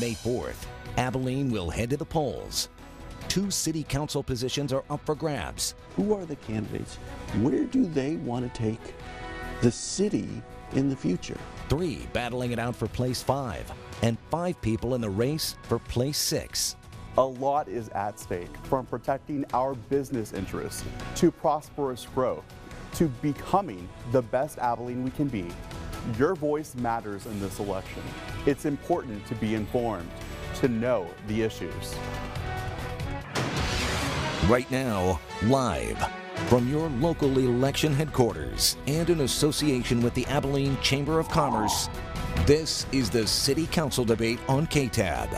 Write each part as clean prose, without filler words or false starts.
May 4th, Abilene will head to the polls. 2 city council positions are up for grabs. Who are the candidates? Where do they want to take the city in the future? 3 battling it out for place 5, and 5 people in the race for place 6. A lot is at stake, from protecting our business interests to prosperous growth to becoming the best Abilene we can be. Your voice matters in this election. It's important to be informed, to know the issues. Right now, live from your local election headquarters and in association with the Abilene Chamber of Commerce, this is the City Council debate on KTAB.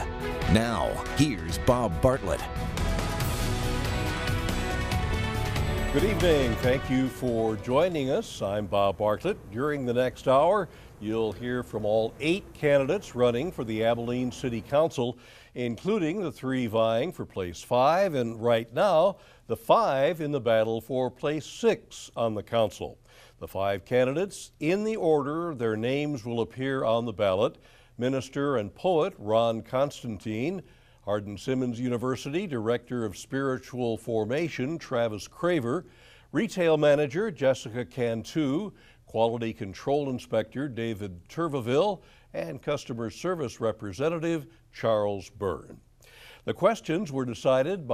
Now, here's Bob Bartlett. Good evening. Thank you for joining us. I'm Bob Bartlett. During the next hour, you'll hear from all 8 candidates running for the Abilene City Council, including the 3 vying for place 5, and right now, the 5 in the battle for place 6 on the council. The 5 candidates, in the order their names will appear on the ballot: minister and poet Ron Constantine, Hardin-Simmons University Director of Spiritual Formation Travis Craver, retail manager Jessica Cantu, quality control inspector David Turveville, and customer service representative Charles Byrne. The questions were decided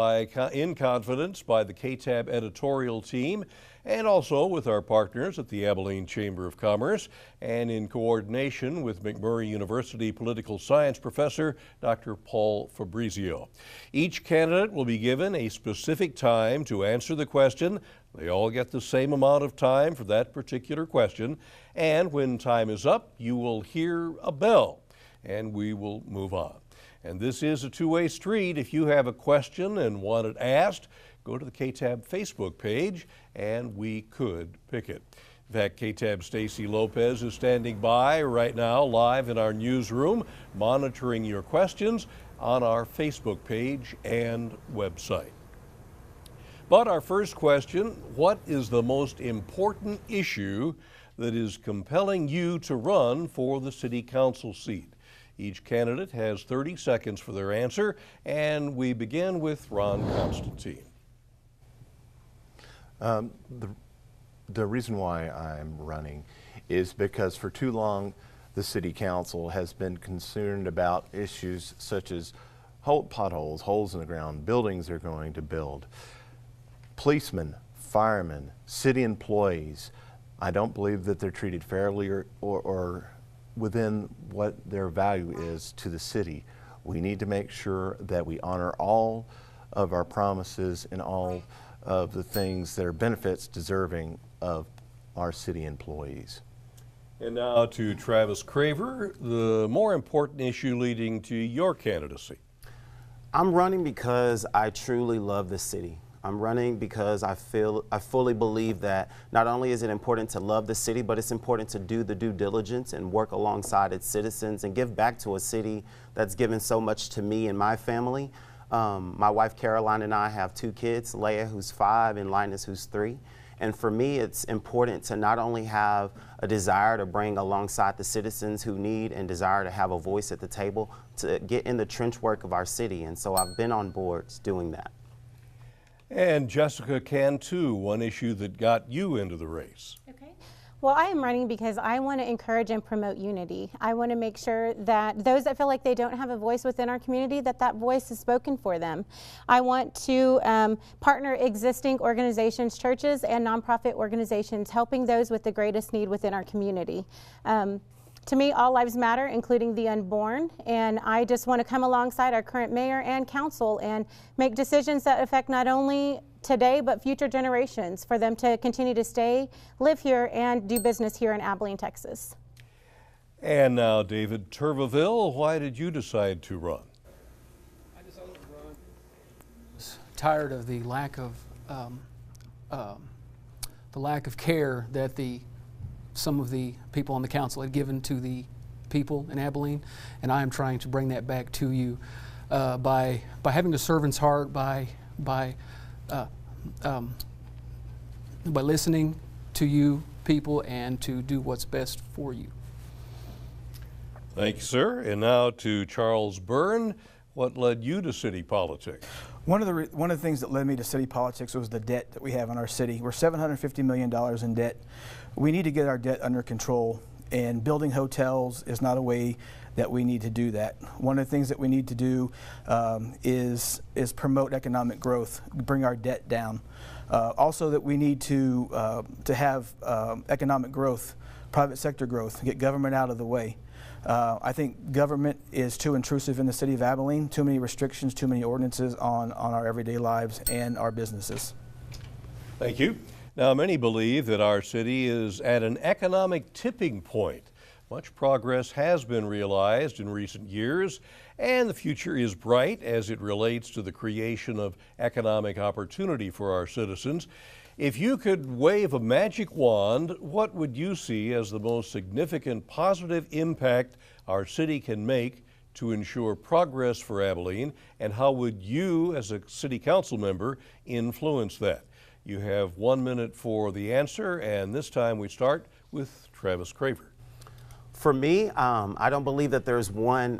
in confidence by the KTAB editorial team and also with our partners at the Abilene Chamber of Commerce and in coordination with McMurray University political science professor Dr. Paul Fabrizio. Each candidate will be given a specific time to answer the question. They all get the same amount of time for that particular question, and when time is up, you will hear a bell and we will move on. And this is a two-way street. If you have a question and want it asked, go to the KTAB Facebook page and we could pick it. In fact, KTAB Stacy Lopez is standing by right now live in our newsroom, monitoring your questions on our Facebook page and website. But our first question, what is the most important issue that is compelling you to run for the City Council seat? Each candidate has 30 seconds for their answer, and we begin with Ron Constantine. The reason why I'm running is because for too long the City Council has been concerned about issues such as potholes, holes in the ground, buildings they're going to build, policemen, firemen, city employees. I don't believe that they're treated fairly or within what their value is to the city. We need to make sure that we honor all of our promises and all of the things that are benefits deserving of our city employees. And now to Travis Craver, the more important issue leading to your candidacy. I'm running because I truly love the city. I'm running because I fully believe that not only is it important to love the city, but it's important to do the due diligence and work alongside its citizens and give back to a city that's given so much to me and my family. My wife Caroline and I have 2 kids, Leia who's 5 and Linus who's 3. And for me, it's important to not only have a desire to bring alongside the citizens who need and desire to have a voice at the table, to get in the trench work of our city. And so I've been on boards doing that. And Jessica Cantu, one issue that got you into the race. Okay. Well, I am running because I want to encourage and promote unity. I want to make sure that those that feel like they don't have a voice within our community, that voice is spoken for them. I want to partner existing organizations, churches, and nonprofit organizations, helping those with the greatest need within our community. To me, all lives matter, including the unborn, and I just want to come alongside our current mayor and council and make decisions that affect not only today but future generations for them to continue to stay, live here, and do business here in Abilene, Texas. And now David Turveville, why did you decide to run? I decided to run. I was tired of the lack of care that some of the people on the council had given to the people in Abilene, and I am trying to bring that back to you by having a servant's heart, by listening to you people and to do what's best for you. Thank you, sir. And now to Charles Byrne. What led you to city politics? One of the things that led me to city politics was the debt that we have in our city. We're $750 million in debt. We need to get our debt under control, and building hotels is not a way that we need to do that. One of the things that we need to do is promote economic growth, bring our debt down. Also, that we need to have economic growth, private sector growth, get government out of the way. I think government is too intrusive in the city of Abilene, too many restrictions, too many ordinances on our everyday lives and our businesses. Thank you. Now, many believe that our city is at an economic tipping point. Much progress has been realized in recent years, and the future is bright as it relates to the creation of economic opportunity for our citizens. If you could wave a magic wand, what would you see as the most significant positive impact our city can make to ensure progress for Abilene, and how would you, as a city council member, influence that? You have 1 minute for the answer, and this time we start with Travis Craver. For me, I don't believe that there's one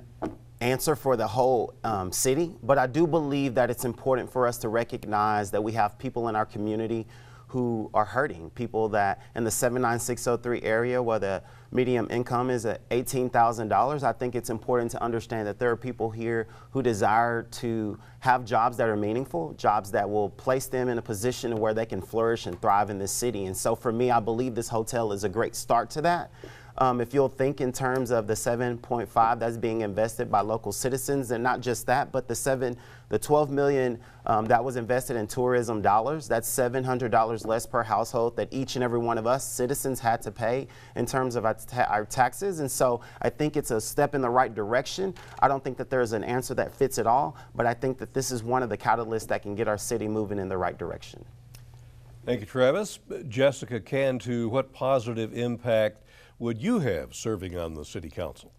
answer for the whole city, but I do believe that it's important for us to recognize that we have people in our community who are hurting, people that in the 79603 area where the median income is at $18,000. I think it's important to understand that there are people here who desire to have jobs that are meaningful, jobs that will place them in a position where they can flourish and thrive in this city. And so for me, I believe this hotel is a great start to that. If you'll think in terms of the 7.5 that's being invested by local citizens, and not just that, but the 12 million that was invested in tourism dollars, that's $700 less per household that each and every one of us citizens had to pay in terms of our taxes. And so I think it's a step in the right direction. I don't think that there's an answer that fits it all, but I think that this is one of the catalysts that can get our city moving in the right direction. Thank you, Travis. Jessica Cantu, what positive impact would you have serving on the city council?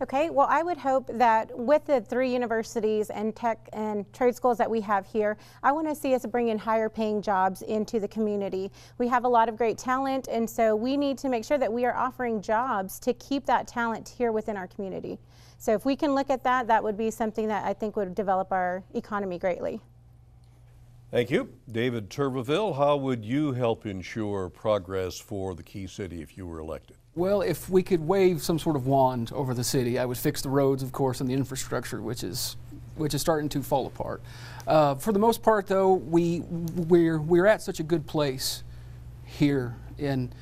Okay, well, I would hope that with the 3 universities and tech and trade schools that we have here, I want to see us bring in higher paying jobs into the community. We have a lot of great talent, and so we need to make sure that we are offering jobs to keep that talent here within our community. So if we can look at that, that would be something that I think would develop our economy greatly. Thank you. David Tuberville, how would you help ensure progress for the Key City if you were elected? Well, if we could wave some sort of wand over the city, I would fix the roads, of course, and the infrastructure, which is starting to fall apart. For the most part, though, we're at such a good place here in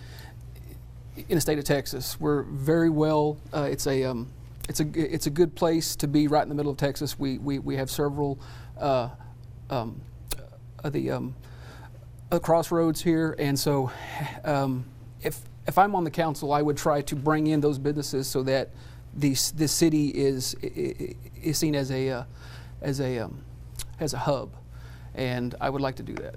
the state of Texas. We're very well. It's a good place to be right in the middle of Texas. We have several crossroads here, and so if I'm on the council, I would try to bring in those businesses so that this city is seen as a hub, and I would like to do that.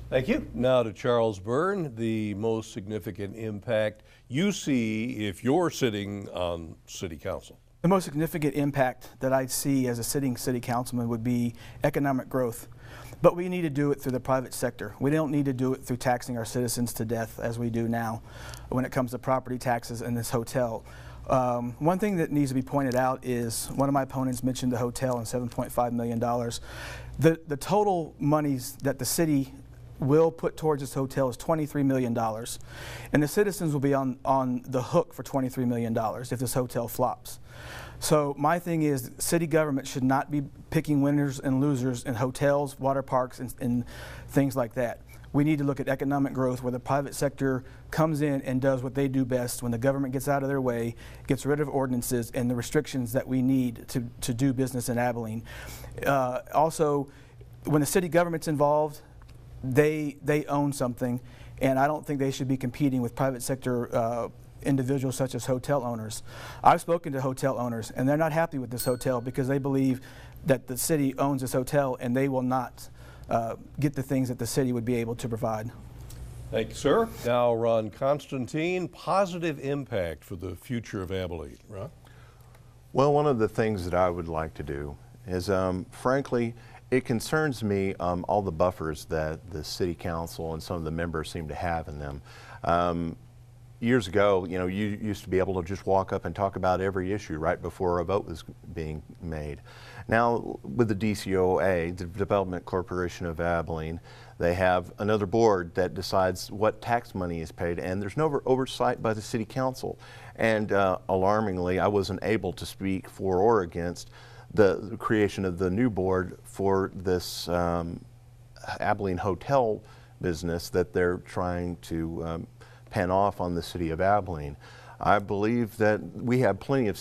Thank you. Now to Charles Byrne, the most significant impact you see if you're sitting on city council. The most significant impact that I see as a sitting city councilman would be economic growth. But we need to do it through the private sector. We don't need to do it through taxing our citizens to death as we do now when it comes to property taxes in this hotel. One thing that needs to be pointed out is one of my opponents mentioned the hotel and $7.5 million. The total monies that the city will put towards this hotel is $23 million. And the citizens will be on the hook for $23 million if this hotel flops. So my thing is, city government should not be picking winners and losers in hotels, water parks, and things like that. We need to look at economic growth where the private sector comes in and does what they do best when the government gets out of their way, gets rid of ordinances and the restrictions that we need to do business in Abilene. Also, when the city government's involved, they own something, and I don't think they should be competing with private sector individuals such as hotel owners. I've spoken to hotel owners, and they're not happy with this hotel because they believe that the city owns this hotel and they will not get the things that the city would be able to provide. Thank you, sir. Now, Ron Constantine, positive impact for the future of Abilene. Ron? Well, one of the things that I would like to do is, frankly, it concerns me all the buffers that the city council and some of the members seem to have in them. years ago, you know, you used to be able to just walk up and talk about every issue right before a vote was being made. Now, with the DCOA, the Development Corporation of Abilene, they have another board that decides what tax money is paid, and there's no oversight by the City Council. And alarmingly, I wasn't able to speak for or against the creation of the new board for this Abilene hotel business that they're trying to pen off on the City of Abilene. I believe that we have plenty of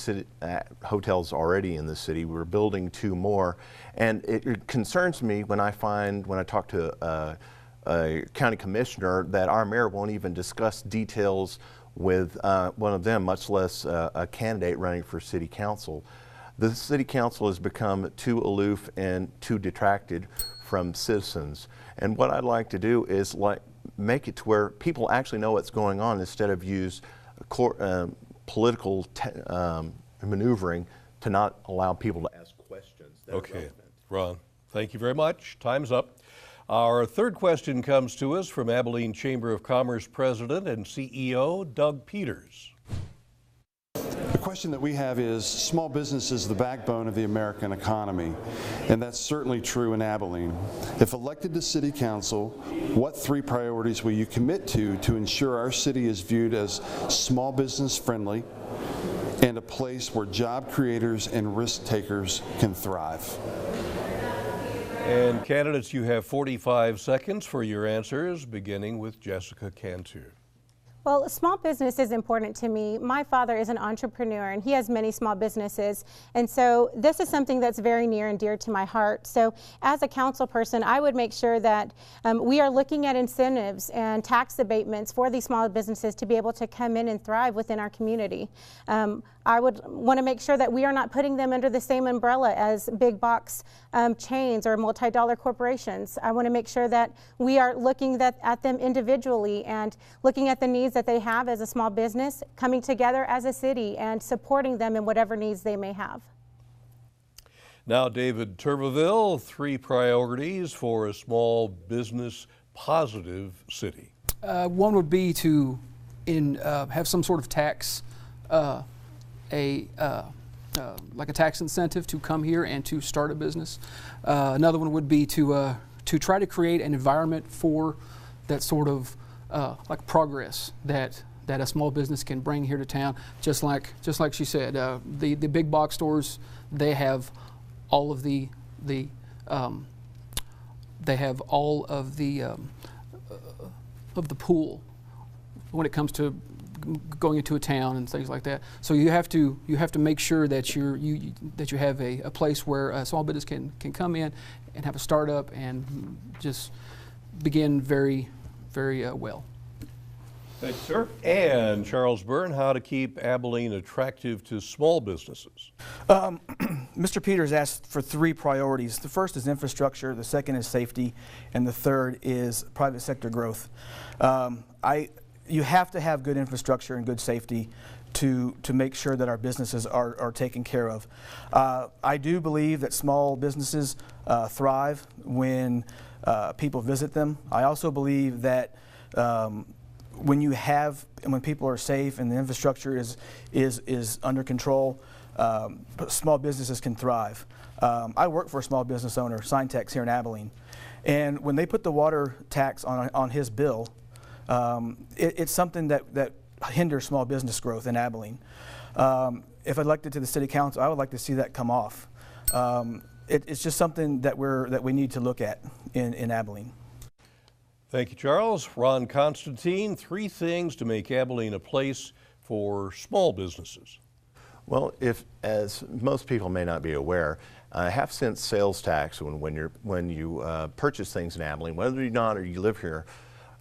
hotels already in the city. We're building 2 more, and it concerns me when I talk to a county commissioner that our mayor won't even discuss details with one of them, much less a candidate running for city council. The city council has become too aloof and too detracted from citizens. And what I'd like to do is make it to where people actually know what's going on instead of use political maneuvering to not allow people to ask questions. Okay, Ron, thank you very much. Time's up. Our third question comes to us from Abilene Chamber of Commerce President and CEO Doug Peters. The question that we have is, small business is the backbone of the American economy, and that's certainly true in Abilene. If elected to City Council, what 3 priorities will you commit to ensure our city is viewed as small business friendly and a place where job creators and risk takers can thrive? And candidates, you have 45 seconds for your answers, beginning with Jessica Cantu. Well, small business is important to me. My father is an entrepreneur and he has many small businesses. And so this is something that's very near and dear to my heart. So as a council person, I would make sure that we are looking at incentives and tax abatements for these small businesses to be able to come in and thrive within our community. I would want to make sure that we are not putting them under the same umbrella as big box chains or multi-dollar corporations. I want to make sure that we are looking at them individually and looking at the needs that they have as a small business, coming together as a city and supporting them in whatever needs they may have. Now, David Turbeville, 3 priorities for a small business positive city. One would be to have some sort of tax, like a tax incentive to come here and to start a business. Another one would be to try to create an environment for that sort of like progress that a small business can bring here to town. Just like she said, the big box stores, they have all of the pool when it comes to going into a town and things like that. So you have to make sure that you have a place where a small business can come in and have a startup and just begin very well. Thank you, sir. And Charles Byrne, how to keep Abilene attractive to small businesses. Mr. Peters asked for 3 priorities. The first is infrastructure, the second is safety, and the third is private sector growth. You have to have good infrastructure and good safety to make sure that our businesses are taken care of. I do believe that small businesses thrive when people visit them. I also believe that when people are safe and the infrastructure is under control, small businesses can thrive. I work for a small business owner, Syntex, here in Abilene, and when they put the water tax on his bill, it's something that hinders small business growth in Abilene. If elected to the City Council, I would like to see that come off. It's just something that we need to look at in Abilene. Thank you, Charles. Ron Constantine, 3 things to make Abilene a place for small businesses. Well, as most people may not be aware, half-cent sales tax when you purchase things in Abilene, whether you live here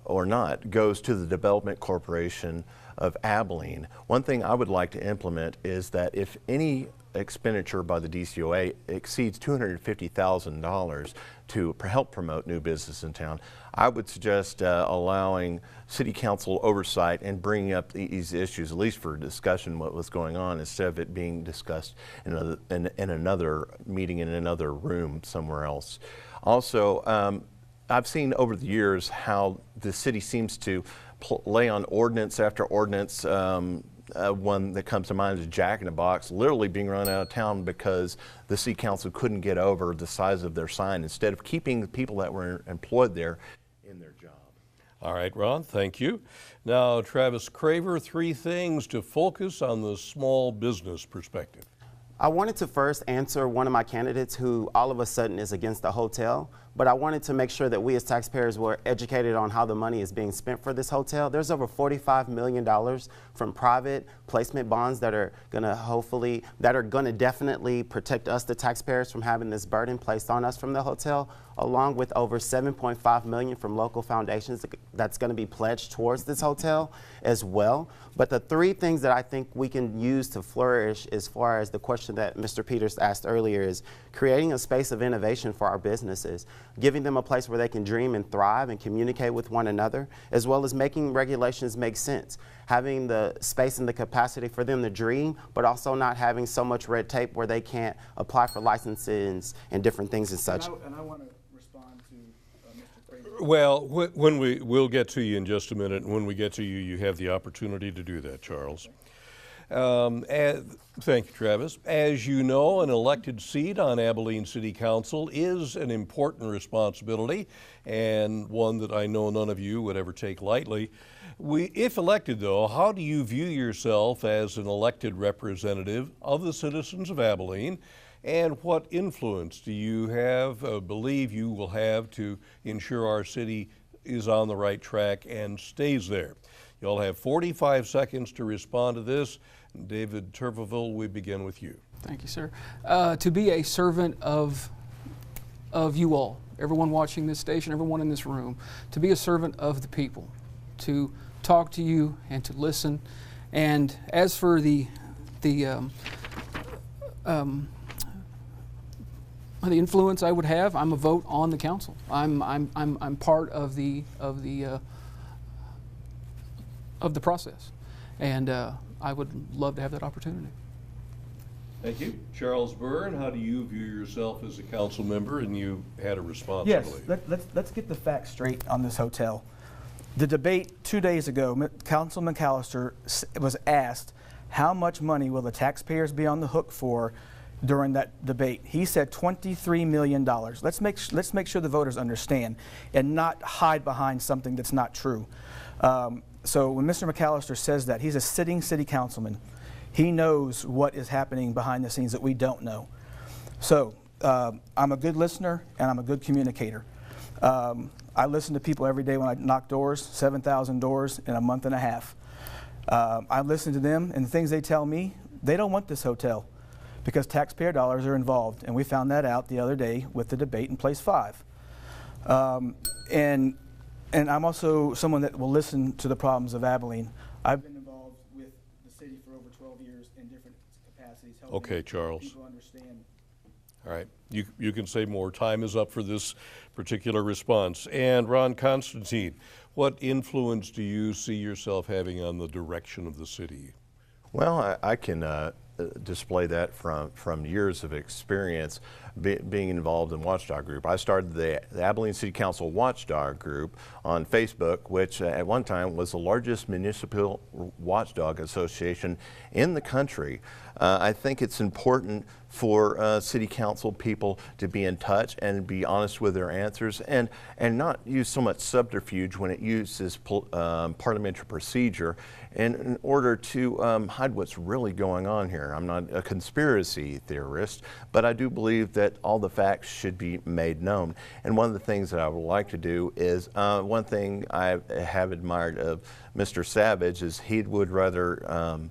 or not, goes to the Development Corporation of Abilene. One thing I would like to implement is that if any expenditure by the DCOA exceeds $250,000 to help promote new business in town, I would suggest allowing City Council oversight and bringing up these issues, at least for discussion, what was going on, instead of it being discussed in another meeting in another room somewhere else. Also, I've seen over the years how the city seems to lay on ordinance after ordinance. One that comes to mind is Jack in the Box, literally being run out of town because the city council couldn't get over the size of their sign instead of keeping the people that were employed there in their job. All right, Ron, thank you. Now, Travis Craver, 3 things to focus on the small business perspective. I wanted to first answer one of my candidates who all of a sudden is against the hotel, but I wanted to make sure that we as taxpayers were educated on how the money is being spent for this hotel. There's over $45 million from private placement bonds that are going to definitely protect us, the taxpayers, from having this burden placed on us from the hotel, along with over $7.5 million from local foundations that's going to be pledged towards this hotel as well. But the 3 things that I think we can use to flourish, as far as the question that Mr. Peters asked earlier, is creating a space of innovation for our businesses, giving them a place where they can dream and thrive and communicate with one another, as well as making regulations make sense, having the space and the capacity for them to dream, but also not having so much red tape where they can't apply for licenses and different things and such. And I want to respond to Mr. Craver. Well, we'll get to you in just a minute. And when we get to you, you have the opportunity to do that, Charles. Thank you, Travis. As you know, an elected seat on Abilene City Council is an important responsibility, and one that I know none of you would ever take lightly. If elected, though, how do you view yourself as an elected representative of the citizens of Abilene, and what influence do you believe you will have to ensure our city is on the right track and stays there? You'll have 45 seconds to respond to this. David Turveville, we begin with you. Thank you, sir. To be a servant of you all, everyone watching this station, everyone in this room, to be a servant of the people, to talk to you and to listen. And as for the influence I would have, I'm a vote on the council. I'm part of the process, and I would love to have that opportunity. Thank you. Charles Byrne, how do you view yourself as a council member, and you had a responsibility? Yes, let's get the facts straight on this hotel. The debate 2 days ago, Councilman McAllister was asked, how much money will the taxpayers be on the hook for during that debate? He said $23 million. Let's make sure the voters understand and not hide behind something that's not true. So when Mr. McAllister says that, he's a sitting city councilman. He knows what is happening behind the scenes that we don't know. So I'm a good listener and I'm a good communicator. I listen to people every day when I knock doors, 7,000 doors in a month and a half. I listen to them, and the things they tell me, they don't want this hotel because taxpayer dollars are involved, and we found that out the other day with the debate in Place 5. And I'm also someone that will listen to the problems of Abilene. I've been involved with the city for over 12 years in different capacities, helping Charles. people understand. All right, you can say more. Time is up for this particular response. And Ron Constantine, what influence do you see yourself having on the direction of the city? Well, I can display that from years of experience being involved in Watchdog Group. I started the Abilene City Council Watchdog Group on Facebook, which at one time was the largest municipal watchdog association in the country. I think it's important for city council people to be in touch and be honest with their answers and not use so much subterfuge when it uses parliamentary procedure in order to hide what's really going on here. I'm not a conspiracy theorist, but I do believe that all the facts should be made known. And one of the things that I would like to do is, one thing I have admired of Mr. Savage is he would rather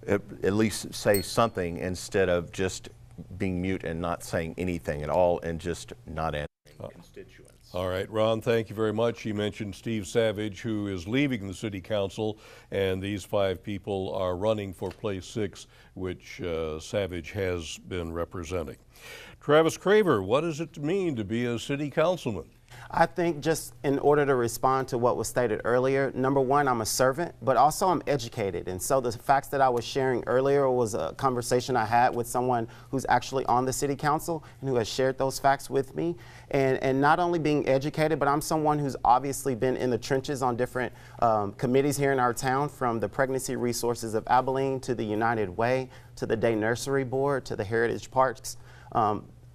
at least say something instead of just being mute and not saying anything at all and just not answering constituents. All right, Ron, thank you very much. You mentioned Steve Savage, who is leaving the city council, and these 5 people are running for Place 6, which Savage has been representing. Travis Craver, what does it mean to be a city councilman? I think just in order to respond to what was stated earlier, number one, I'm a servant, but also I'm educated. And so the facts that I was sharing earlier was a conversation I had with someone who's actually on the city council and who has shared those facts with me. And not only being educated, but I'm someone who's obviously been in the trenches on different committees here in our town, from the Pregnancy Resources of Abilene to the United Way to the Day Nursery Board to the Heritage Parks.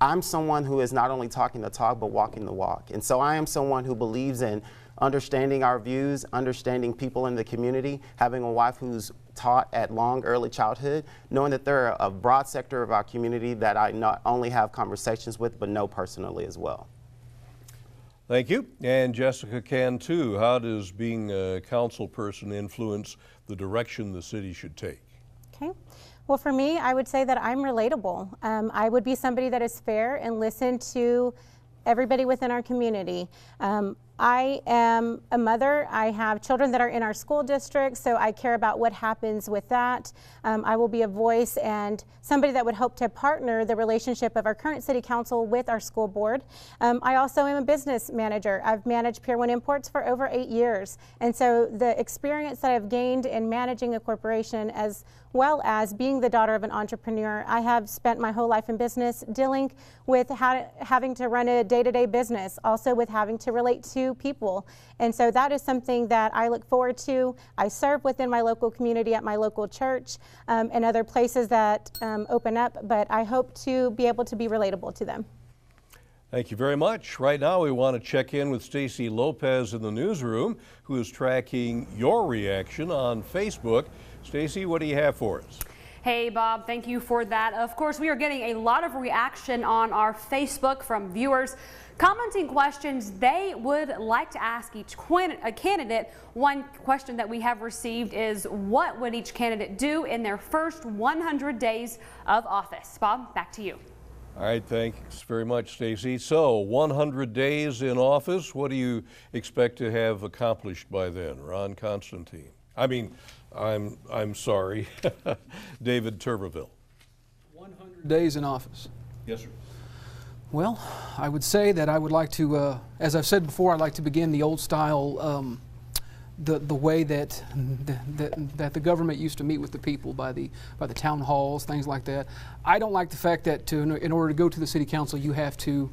I'm someone who is not only talking the talk, but walking the walk. And so I am someone who believes in understanding our views, understanding people in the community, having a wife who's taught at Long Early Childhood, knowing that there are a broad sector of our community that I not only have conversations with, but know personally as well. Thank you. And Jessica Cantu, how does being a council person influence the direction the city should take? Okay. Well, for me, I would say that I'm relatable. I would be somebody that is fair and listen to everybody within our community. I am a mother. I have children that are in our school district, so I care about what happens with that. I will be a voice and somebody that would hope to partner the relationship of our current city council with our school board. I also am a business manager. I've managed Pier 1 Imports for over 8 years, and so the experience that I've gained in managing a corporation, as well as being the daughter of an entrepreneur, I have spent my whole life in business dealing with having to run a day-to-day business, also with having to relate to people. And so that is something that I look forward to. I serve within my local community at my local church and other places that open up, but I hope to be able to be relatable to them. Thank you very much. Right now we want to check in with Stacy Lopez in the newsroom, who is tracking your reaction on Facebook. Stacy, what do you have for us? Hey, Bob, thank you for that. Of course, we are getting a lot of reaction on our Facebook from viewers commenting questions they would like to ask each candidate. One question that we have received is, what would each candidate do in their first 100 days of office? Bob, back to you. All right, thanks very much, Stacy. So 100 days in office, what do you expect to have accomplished by then? Ron Constantine. I'm sorry, David Tuberville. 100 days in office. Yes, sir. Well, I would say that I would like to, as I've said before, I'd like to begin the old style, the way that the government used to meet with the people by the town halls, things like that. I don't like the fact that in order to go to the city council, you have to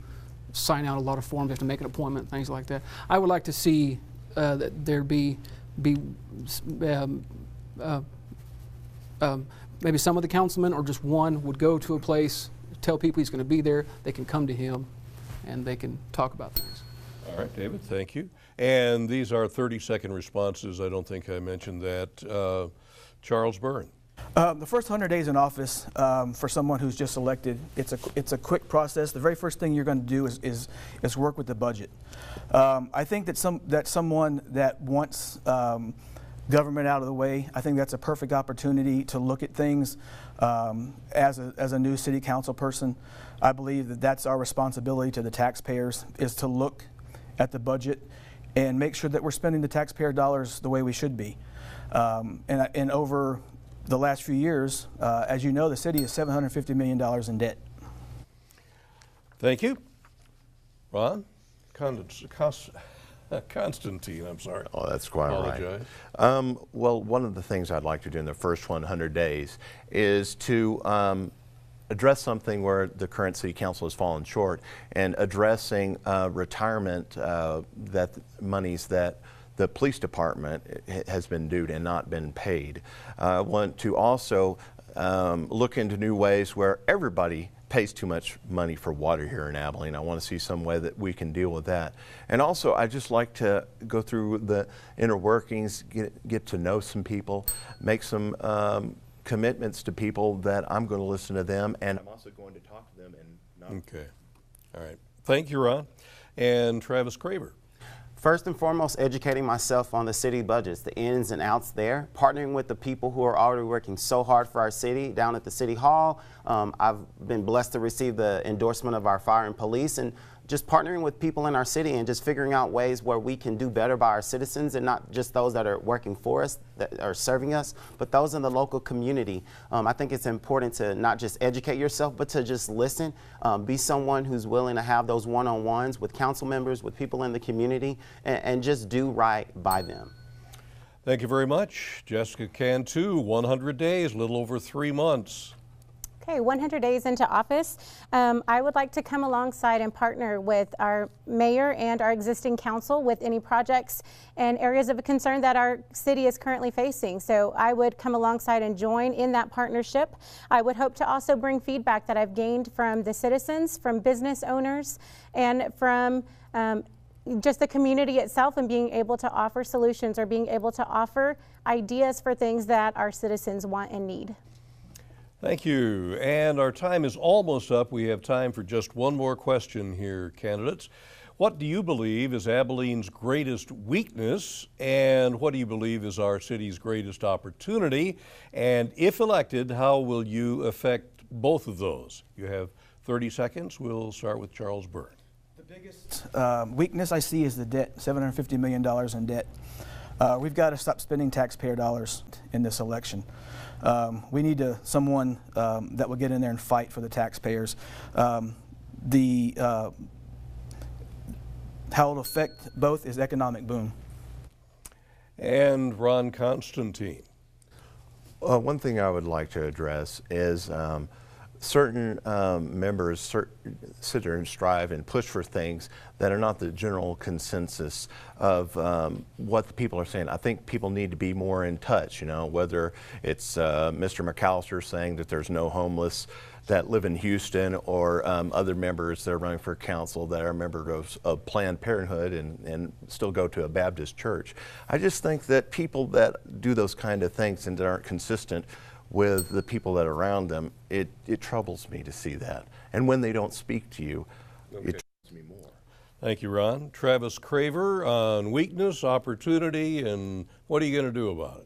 sign out a lot of forms, you have to make an appointment, things like that. I would like to see that there be maybe some of the councilmen or just one would go to a place, tell people he's going to be there, they can come to him and they can talk about things. All right, David, thank you. And these are 30-second responses. I don't think I mentioned that. Charles Byrne. The first 100 days in office for someone who's just elected, it's a quick process. The very first thing you're going to do is work with the budget. I think that someone that wants government out of the way, I think that's a perfect opportunity to look at things as a new city council person. I believe that that's our responsibility to the taxpayers, is to look at the budget and make sure that we're spending the taxpayer dollars the way we should be. And over the last few years, as you know, the city is $750 million in debt. Thank you. Ron? Constantine, I'm sorry. Oh, that's quite all right. Apologize. Well, one of the things I'd like to do in the first 100 days is to address something where the current city council has fallen short, and addressing retirement that monies that the police department has been due and not been paid. I want to also look into new ways where everybody pays too much money for water here in Abilene. I want to see some way that we can deal with that. And also, I just like to go through the inner workings, get to know some people, make some commitments to people that I'm going to listen to them, and I'm also going to talk to them and not. Okay. All right. Thank you, Ron. And Travis Craver. First and foremost, educating myself on the city budgets, the ins and outs there, partnering with the people who are already working so hard for our city down at the City Hall. I've been blessed to receive the endorsement of our fire and police, and just partnering with people in our city and just figuring out ways where we can do better by our citizens, and not just those that are working for us, that are serving us, but those in the local community. I think it's important to not just educate yourself, but to just listen, be someone who's willing to have those one-on-ones with council members, with people in the community, and just do right by them. Thank you very much. Jessica Cantu, 100 days, a little over 3 months. Okay, 100 days into office, I would like to come alongside and partner with our mayor and our existing council with any projects and areas of concern that our city is currently facing. So I would come alongside and join in that partnership. I would hope to also bring feedback that I've gained from the citizens, from business owners, and from just the community itself, and being able to offer solutions or being able to offer ideas for things that our citizens want and need. Thank you. And our time is almost up. We have time for just one more question here, candidates. What do you believe is Abilene's greatest weakness, and what do you believe is our city's greatest opportunity? And if elected, how will you affect both of those? You have 30 seconds. We'll start with Charles Byrne. The biggest weakness I see is the debt, $750 million in debt. We've got to stop spending taxpayer dollars in this election. We need someone that will get in there and fight for the taxpayers. How it'll affect both is economic boom. And Ron Constantine. One thing I would like to address is certain members sit there and strive and push for things that are not the general consensus of what the people are saying. I think people need to be more in touch, you know, whether it's Mr. McAllister saying that there's no homeless that live in Houston, or other members that are running for council that are members of Planned Parenthood and still go to a Baptist church. I just think that people that do those kind of things and that aren't consistent with the people that are around them, it troubles me to see that. And when they don't speak to you, it troubles me more. Thank you, Ron. Travis Craver on weakness, opportunity, and what are you going to do about it?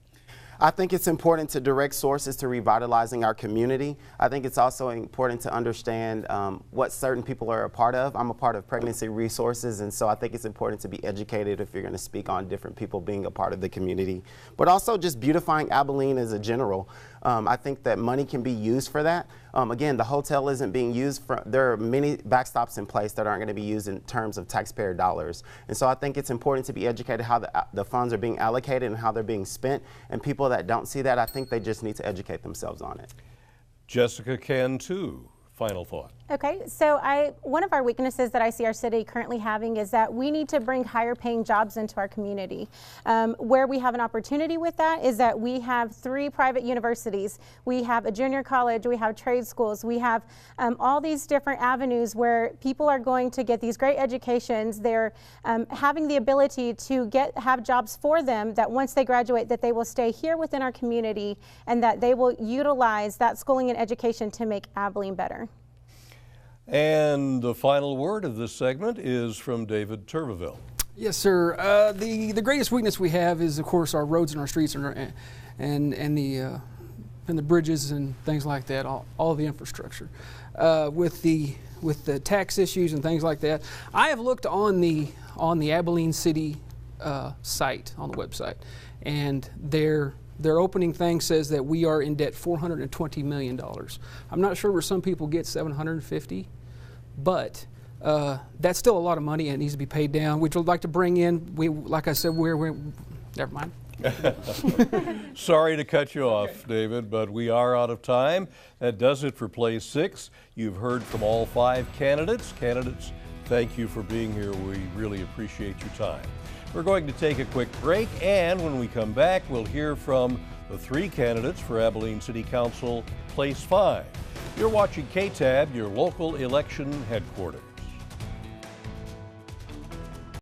I think it's important to direct sources to revitalizing our community. I think it's also important to understand what certain people are a part of. I'm a part of Pregnancy Resources, and so I think it's important to be educated if you're going to speak on different people being a part of the community. But also just beautifying Abilene as a general. I think that money can be used for that. Again, the hotel isn't being used for, there are many backstops in place that aren't going to be used in terms of taxpayer dollars. And so I think it's important to be educated how the funds are being allocated and how they're being spent. And people that don't see that, I think they just need to educate themselves on it. Jessica Cantu, final thought. Okay, so one of our weaknesses that I see our city currently having is that we need to bring higher paying jobs into our community. Where we have an opportunity with that is that we have 3 private universities. We have a junior college, we have trade schools, we have all these different avenues where people are going to get these great educations. They're having the ability to have jobs for them that once they graduate that they will stay here within our community and that they will utilize that schooling and education to make Abilene better. And the final word of this segment is from David Turbeville. Yes, sir. The greatest weakness we have is, of course, our roads and our streets and the bridges and things like that. All the infrastructure. With the tax issues and things like that, I have looked on the Abilene City site on the website, and their opening thing says that we are in debt $420 million. I'm not sure where some people get $750, but that's still a lot of money and it needs to be paid down. We'd like to bring in, like I said, we're never mind. Sorry to cut you off, David, but we are out of time. That does it for Place 6. You've heard from all 5 candidates. Candidates, thank you for being here. We really appreciate your time. We're going to take a quick break, and when we come back, we'll hear from the 3 candidates for Abilene City Council, Place 5. You're watching KTAB, your local election headquarters.